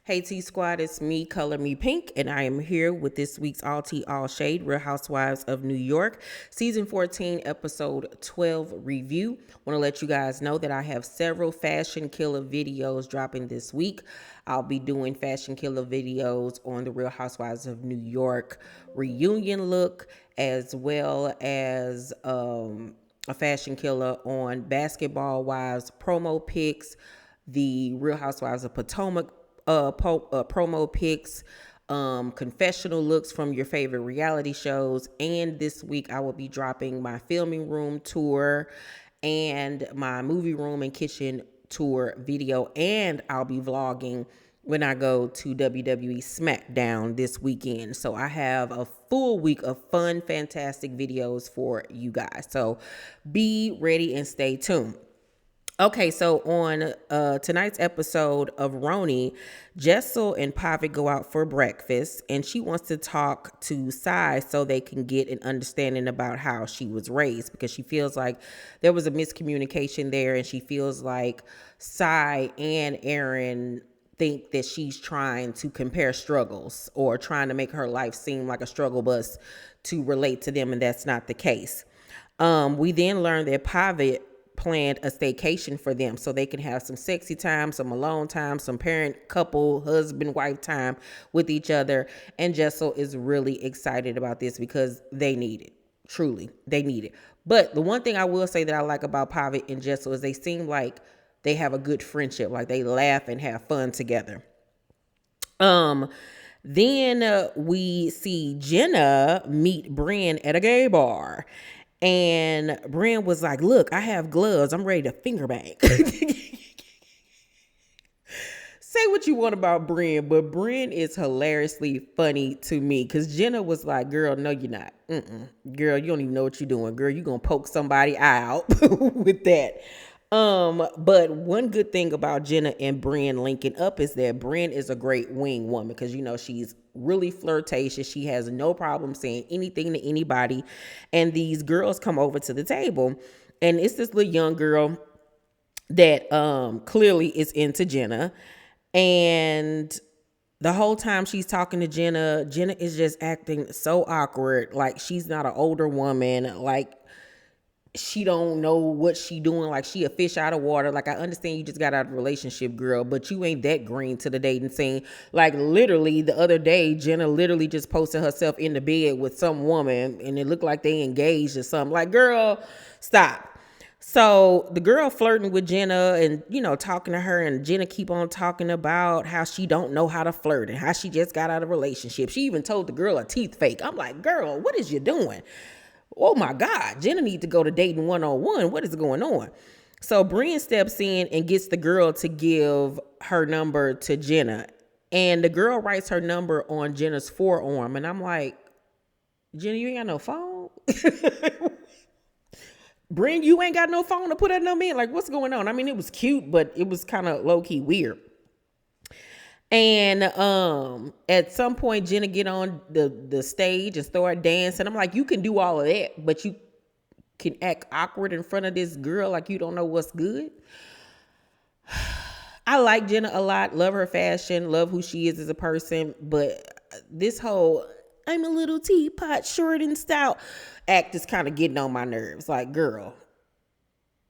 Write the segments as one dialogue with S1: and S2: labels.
S1: Hey T Squad, it's me, Color Me Pynk, and I am here with this week's All Tea All Shade Real Housewives of New York, Season 14, Episode 12 review. Want to let you guys know that I have several Fashion Killer videos dropping this week. I'll be doing Fashion Killer videos on the Real Housewives of New York reunion look, as well as a Fashion Killer on Basketball Wives promo pics, the Real Housewives of Potomac promo pics, confessional looks from your favorite reality shows. And this week I will be dropping my filming room tour and my movie room and kitchen tour video. And I'll be vlogging when I go to WWE SmackDown this weekend. So I have a full week of fun, fantastic videos for you guys. So be ready and stay tuned. Okay, so on tonight's episode of RHONY, Jessel and Pavi go out for breakfast, and she wants to talk to Sai so they can get an understanding about how she was raised, because she feels like there was a miscommunication there, and she feels like Sai and Erin think that she's trying to compare struggles or trying to make her life seem like a struggle bus to relate to them, and that's not the case. We then learn that Pavi planned a staycation for them so they can have some sexy time, some alone time, some parent, couple, husband, wife time with each other. And Jessel is really excited about this because they need it. Truly, they need it. But the one thing I will say that I like about Pavi and Jessel is they seem like they have a good friendship, like they laugh and have fun together. Then we see Jenna meet Brynn at a gay bar. And Brynn was like, look, I have gloves. I'm ready to finger bang. Say what you want about Brynn, but Brynn is hilariously funny to me, because Jenna was like, girl, no, you're not. Girl, you don't even know what you're doing. Girl, you're going to poke somebody out with that. But one good thing about Jenna and Brynn linking up is that Brynn is a great wing woman, because, you know, she's really flirtatious. She has no problem saying anything to anybody. And these girls come over to the table, and it's this little young girl that clearly is into Jenna. And the whole time she's talking to Jenna, Jenna is just acting so awkward. Like she's not an older woman. Like she don't know what she doing, like she a fish out of water. Like, I understand you just got out of a relationship, girl, but you ain't that green to the dating scene. Like, literally the other day, Jenna literally just posted herself in the bed with some woman, and it looked like they engaged or something. Like, girl, stop. So the girl flirting with Jenna and, you know, talking to her, and Jenna keep on talking about how she don't know how to flirt and how she just got out of a relationship. She even told the girl a teeth fake. I'm like, girl, what is you doing? Oh my God, Jenna need to go to dating 101. What is going on? So Brynn steps in and gets the girl to give her number to Jenna. And the girl writes her number on Jenna's forearm. And I'm like, Jenna, you ain't got no phone? Brynn, you ain't got no phone to put that number in? Like, what's going on? I mean, it was cute, but it was kind of low-key weird. And at some point, Jenna get on the stage and start dancing. I'm like, you can do all of that, but you can act awkward in front of this girl like you don't know what's good. I like Jenna a lot. Love her fashion. Love who she is as a person. But this whole, I'm a little teapot, short and stout act is kind of getting on my nerves. Like, girl,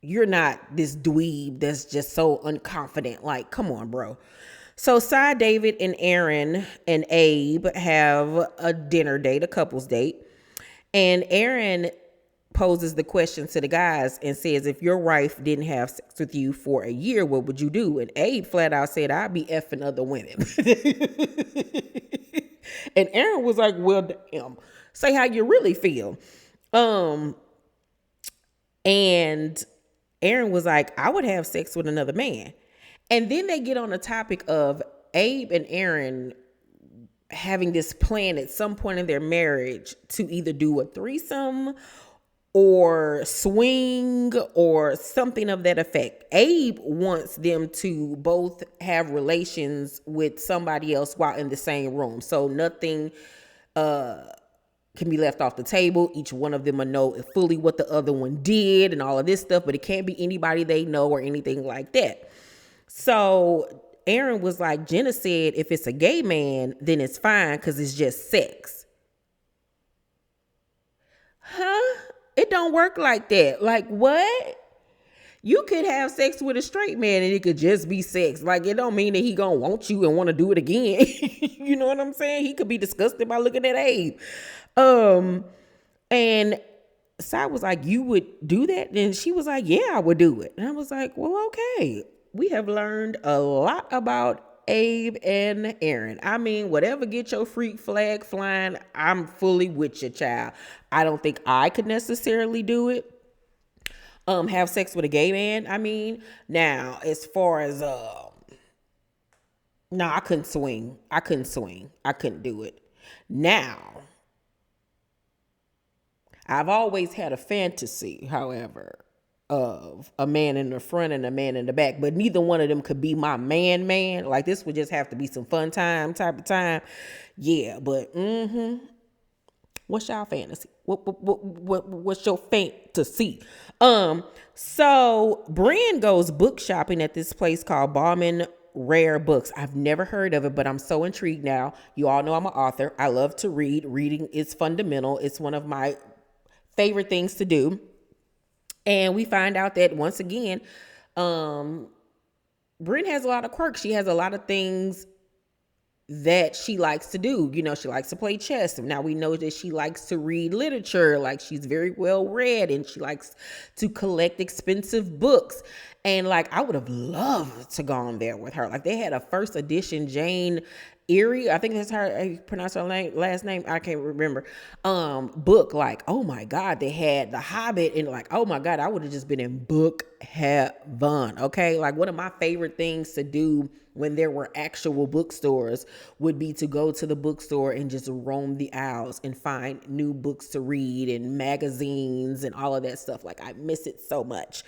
S1: you're not this dweeb that's just so unconfident. Like, come on, bro. So Sai, David, and Erin and Abe have a dinner date, a couple's date. And Erin poses the question to the guys and says, if your wife didn't have sex with you for a year, what would you do? And Abe flat out said, I'd be effing other women. And Erin was like, well, damn, say how you really feel. And Erin was like, I would have sex with another man. And then they get on the topic of Abe and Erin having this plan at some point in their marriage to either do a threesome or swing or something of that effect. Abe wants them to both have relations with somebody else while in the same room. So nothing can be left off the table. Each one of them will know fully what the other one did and all of this stuff, but it can't be anybody they know or anything like that. So Erin was like, Jenna said if it's a gay man, then it's fine because it's just sex. Huh? It don't work like that. Like, what? You could have sex with a straight man and it could just be sex. Like, it don't mean that he gonna want you and want to do it again. You know what I'm saying? He could be disgusted by looking at Abe. And Sai was like, you would do that? And she was like, yeah, I would do it. And I was like, well, okay. We have learned a lot about Abe and Erin. I mean, whatever get your freak flag flying, I'm fully with you, child. I don't think I could necessarily do it. Have sex with a gay man. I mean, now as far as no, I couldn't swing. I couldn't do it. Now, I've always had a fantasy, however, of a man in the front and a man in the back, but neither one of them could be my man. Like, this would just have to be some fun time type of time. Yeah, but what's y'all fantasy? What's your fantasy? So Brynn goes book shopping at this place called Bauman Rare Books. I've never heard of it, but I'm so intrigued now. You all know I'm an author. I love to read. Reading is fundamental. It's one of my favorite things to do. And we find out that once again, Brynn has a lot of quirks. She has a lot of things that she likes to do. You know, she likes to play chess. Now we know that she likes to read literature. Like, she's very well read and she likes to collect expensive books. And like, I would have loved to go on there with her. Like, they had a first edition Jane Eyre, I think that's how you pronounce her last name. I can't remember. Book. Like, oh my God, they had The Hobbit, and like, oh my God, I would have just been in book heaven. Okay, like, one of my favorite things to do when there were actual bookstores would be to go to the bookstore and just roam the aisles and find new books to read and magazines and all of that stuff. Like, I miss it so much.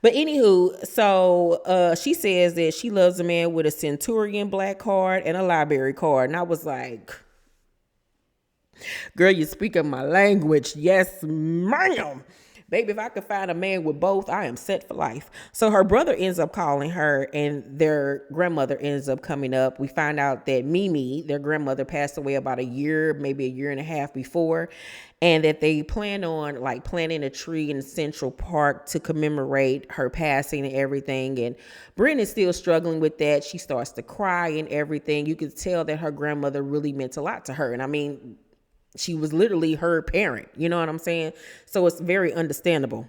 S1: But anywho, so she says that she loves a man with a Centurion black card and a library card. And I was like, girl, you speaking my language. Yes, ma'am. Baby, if I could find a man with both, I am set for life. So her brother ends up calling her and their grandmother ends up coming up. We find out that Mimi, their grandmother, passed away about a year, maybe a year and a half before, and that they plan on like planting a tree in Central Park to commemorate her passing and everything. And Brynn is still struggling with that. She starts to cry and everything. You could tell that her grandmother really meant a lot to her. And I mean, she was literally her parent, you know what I'm saying? So it's very understandable.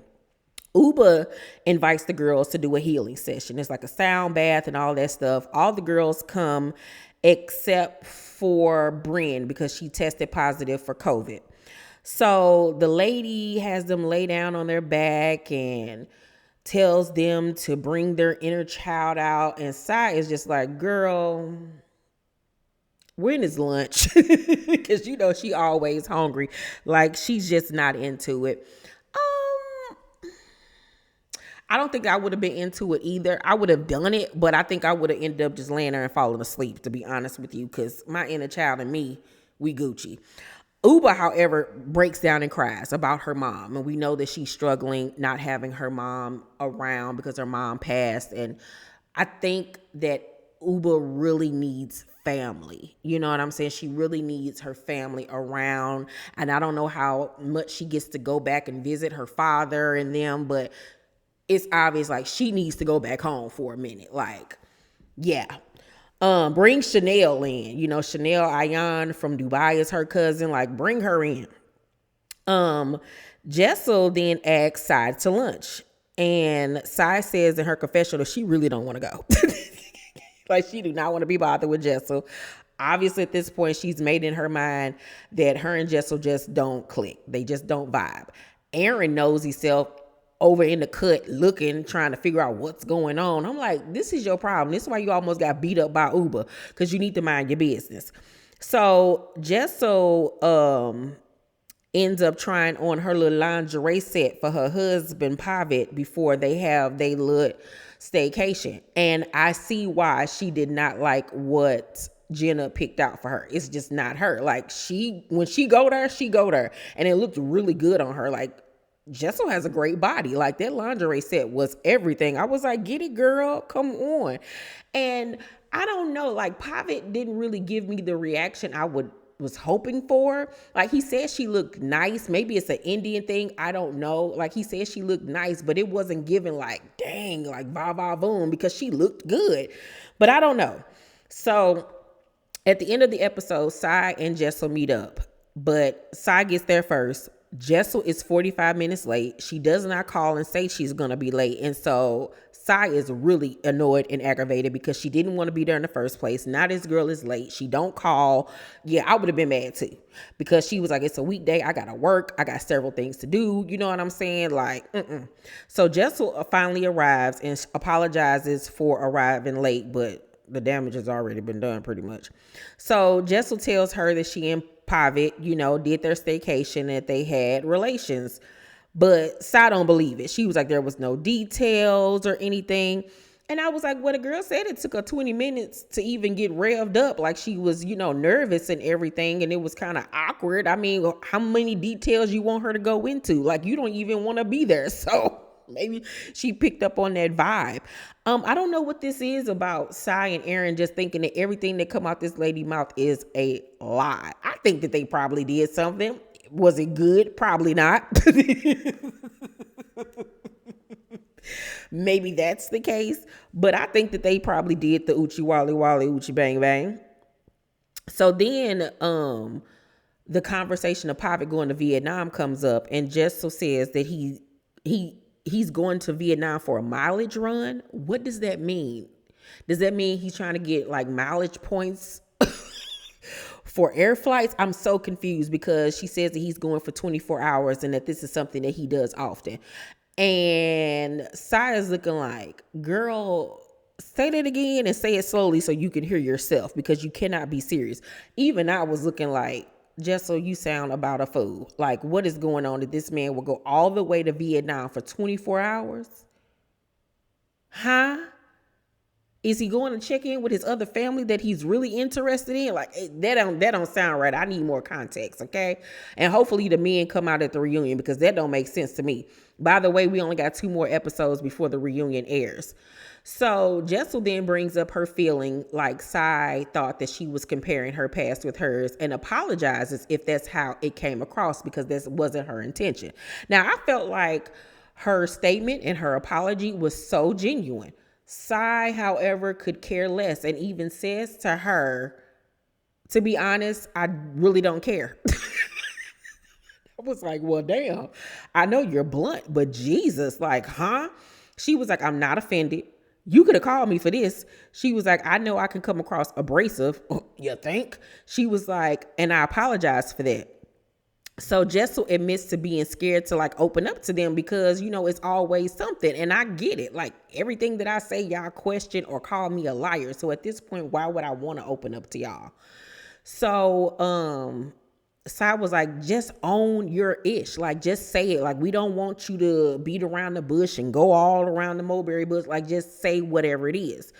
S1: Ubah invites the girls to do a healing session. It's like a sound bath and all that stuff. All the girls come except for Brynn because she tested positive for COVID. So the lady has them lay down on their back and tells them to bring their inner child out. And Sai is just like, girl, when is lunch? Because you know she always hungry. Like, she's just not into it. I don't think I would have been into it either. I would have done it, but I think I would have ended up just laying there and falling asleep, to be honest with you, because my inner child and me, we Gucci. Ubah, however, breaks down and cries about her mom. And we know that she's struggling not having her mom around because her mom passed. And I think that Ubah really needs family. You know what I'm saying? She really needs her family around. And I don't know how much she gets to go back and visit her father and them, but it's obvious like she needs to go back home for a minute. Like, yeah. Bring Chanel in. You know, Chanel Ayan from Dubai is her cousin. Like, bring her in. Jessel then asks Sai to lunch. And Sai says in her confessional she really don't want to go. Like, she do not want to be bothered with Jessel. Obviously, at this point, she's made in her mind that her and Jessel just don't click. They just don't vibe. Erin knows himself over in the cut looking, trying to figure out what's going on. I'm like, this is your problem. This is why you almost got beat up by Ubah, because you need to mind your business. So Jessel ends up trying on her little lingerie set for her husband, Pavitt, before they have their little staycation. And I see why she did not like what Jenna picked out for her. It's just not her. Like, when she go there. And it looked really good on her. Like, Jessel has a great body. Like, that lingerie set was everything. I was like, get it, girl. Come on. And I don't know. Like, Pavitt didn't really give me the reaction I was hoping for. Like, he said she looked nice. Maybe it's an Indian thing. I don't know. Like, he said she looked nice, but it wasn't given like, dang, like va va boom, because she looked good. But I don't know. So at the end of the episode, Sai and Jessel meet up, but Sai gets there first. Jessel is 45 minutes late. She does not call and say she's going to be late. And so Sai is really annoyed and aggravated because she didn't want to be there in the first place. Now this girl is late. She don't call. Yeah, I would have been mad too, because she was like, it's a weekday. I got to work. I got several things to do. You know what I'm saying? Like, So Jessel finally arrives and apologizes for arriving late, but the damage has already been done pretty much. So Jessel tells her that she and Pavitt, did their staycation, that they had relations. But Sai don't believe it. She was like, there was no details or anything. And I was like, well, the girl said it took her 20 minutes to even get revved up. Like, she was, nervous and everything. And it was kind of awkward. I mean, how many details you want her to go into? Like, you don't even want to be there. So maybe she picked up on that vibe. I don't know what this is about Sai and Erin just thinking that everything that come out this lady mouth is a lie. I think that they probably did something. Was it good? Probably not. Maybe that's the case. But I think that they probably did the Uchi Wally Wally Uchi Bang Bang. So then the conversation of Pavitt going to Vietnam comes up, and Jessel says that he's going to Vietnam for a mileage run. What does that mean? Does that mean he's trying to get like mileage points for air flights? I'm so confused, because she says that he's going for 24 hours and that this is something that he does often. And Sai is looking like, girl, say that again and say it slowly so you can hear yourself, because you cannot be serious. Even I was looking like, Jessel, you sound about a fool. Like, what is going on that this man will go all the way to Vietnam for 24 hours? Huh? Is he going to check in with his other family that he's really interested in? Like, that don't sound right. I need more context, okay? And hopefully the men come out at the reunion, because that don't make sense to me. By the way, we only got 2 more episodes before the reunion airs. So Jessel then brings up her feeling like Sai thought that she was comparing her past with hers, and apologizes if that's how it came across, because this wasn't her intention. Now, I felt like her statement and her apology was so genuine. Sai, however, could care less, and even says to her, to be honest, I really don't care. I was like, well, damn, I know you're blunt, but Jesus, like, huh? She was like, I'm not offended. You could have called me for this. She was like, I know I can come across abrasive. You think? She was like, and I apologize for that. So Jessel admits to being scared to like open up to them, because, it's always something. And I get it. Like, everything that I say, y'all question or call me a liar. So at this point, why would I want to open up to y'all? So, Sai was like, just own your ish. Like, just say it. Like, we don't want you to beat around the bush and go all around the mulberry bush. Like, just say whatever it is.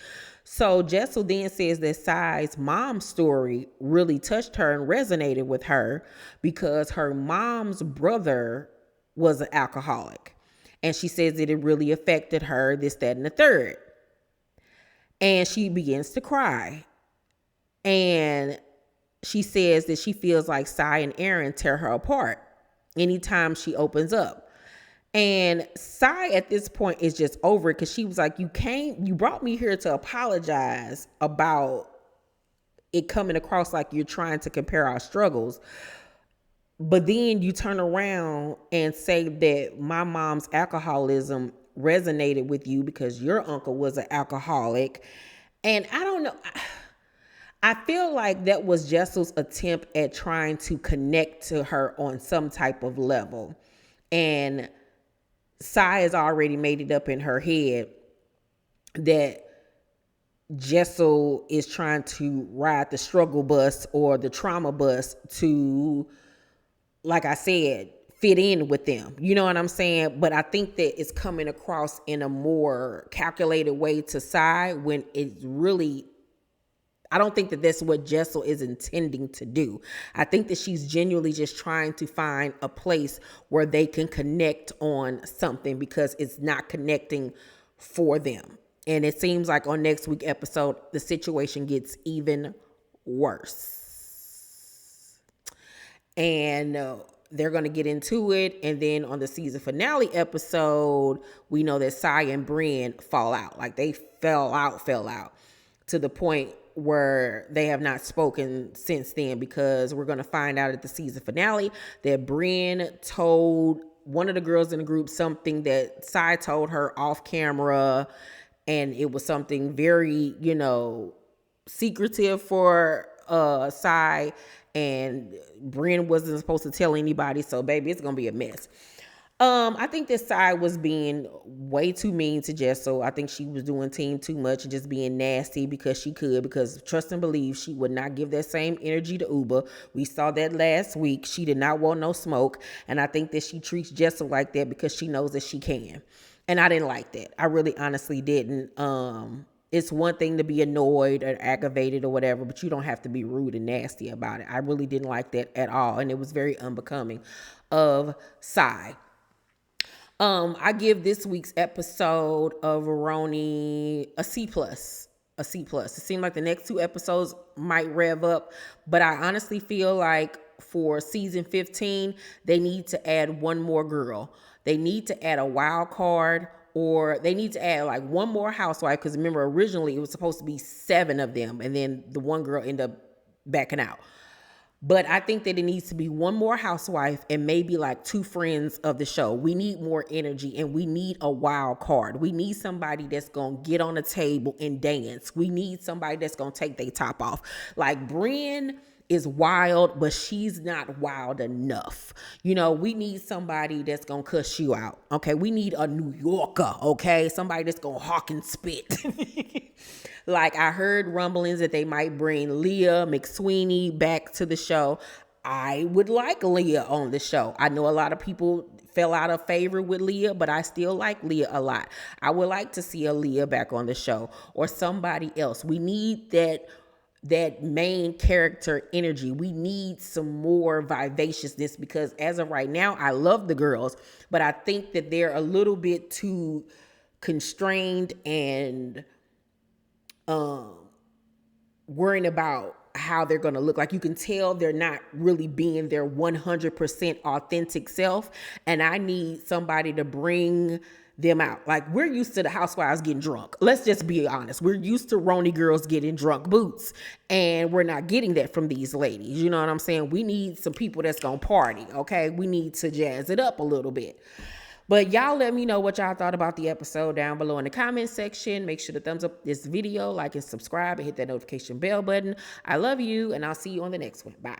S1: So Jessel then says that Sai's mom's story really touched her and resonated with her, because her mom's brother was an alcoholic. And she says that it really affected her, this, that, and the third. And she begins to cry. And she says that she feels like Sai and Erin tear her apart anytime she opens up. And Sai at this point is just over it, because she was like, you brought me here to apologize about it coming across like you're trying to compare our struggles. But then you turn around and say that my mom's alcoholism resonated with you because your uncle was an alcoholic. And I don't know. I feel like that was Jessel's attempt at trying to connect to her on some type of level. And Sai has already made it up in her head that Jessel is trying to ride the struggle bus or the trauma bus to, like I said, fit in with them. You know what I'm saying? But I think that it's coming across in a more calculated way to Sai, when it's really, I don't think that that's what Jessel is intending to do. I think that she's genuinely just trying to find a place where they can connect on something, because it's not connecting for them. And it seems like on next week episode, the situation gets even worse. And they're going to get into it. And then on the season finale episode, we know that Sai and Brynn fall out. Like they fell out to the point where they have not spoken since then, because we're going to find out at the season finale that Brynn told one of the girls in the group something that Sai told her off camera. And it was something very, secretive for Sai, and Brynn wasn't supposed to tell anybody. So baby, it's gonna be a mess. I think that Sai was being way too mean to Jessel. I think she was doing team too much and just being nasty because she could, because trust and believe she would not give that same energy to Ubah. We saw that last week. She did not want no smoke. And I think that she treats Jessel like that because she knows that she can. And I didn't like that. I really honestly didn't. It's one thing to be annoyed or aggravated or whatever, but you don't have to be rude and nasty about it. I really didn't like that at all. And it was very unbecoming of Sai. I give this week's episode of RHONY a C+. A C+. It seemed like the next 2 episodes might rev up, but I honestly feel like for season 15, they need to add one more girl. They need to add a wild card, or they need to add like one more housewife, because remember originally it was supposed to be 7 of them, and then the one girl ended up backing out. But I think that it needs to be one more housewife and maybe like 2 friends of the show. We need more energy, and we need a wild card. We need somebody that's going to get on the table and dance. We need somebody that's going to take their top off. Like Brynn is wild, but she's not wild enough. We need somebody that's going to cuss you out. Okay. We need a New Yorker. Okay. Somebody that's going to hawk and spit. Like I heard rumblings that they might bring Leah McSweeney back to the show. I would like Leah on the show. I know a lot of people fell out of favor with Leah, but I still like Leah a lot. I would like to see a Leah back on the show, or somebody else. We need that main character energy. We need some more vivaciousness, because as of right now, I love the girls, but I think that they're a little bit too constrained and worrying about how they're going to look. Like you can tell they're not really being their 100% authentic self. And I need somebody to bring them out. Like we're used to the housewives getting drunk. Let's just be honest. We're used to RHONY girls getting drunk boots, and we're not getting that from these ladies. You know what I'm saying? We need some people that's going to party. Okay. We need to jazz it up a little bit. But y'all let me know what y'all thought about the episode down below in the comment section. Make sure to thumbs up this video, like and subscribe, and hit that notification bell button. I love you, and I'll see you on the next one. Bye.